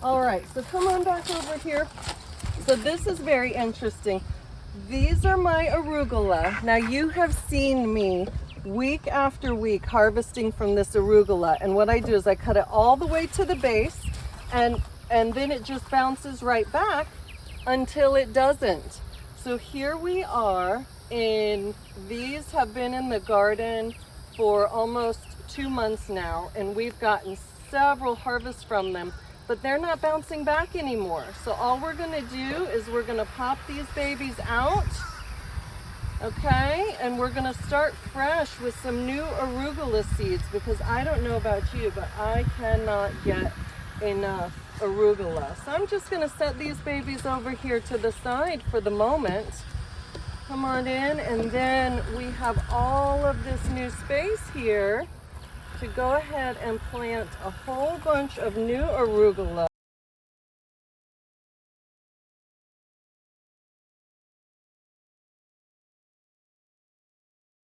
All right, so come on back over here. So this is very interesting. These are my arugula. Now you have seen me week after week harvesting from this arugula, and what I do is I cut it all the way to the base, and then it just bounces right back until it doesn't. So here we are, and these have been in the garden for almost 2 months now, and we've gotten several harvests from them, but they're not bouncing back anymore. So all we're gonna do is we're gonna pop these babies out, okay? And we're gonna start fresh with some new arugula seeds, because I don't know about you, but I cannot get enough arugula. So I'm just gonna set these babies over here to the side for the moment. Come on in, and then we have all of this new space here to go ahead and plant a whole bunch of new arugula.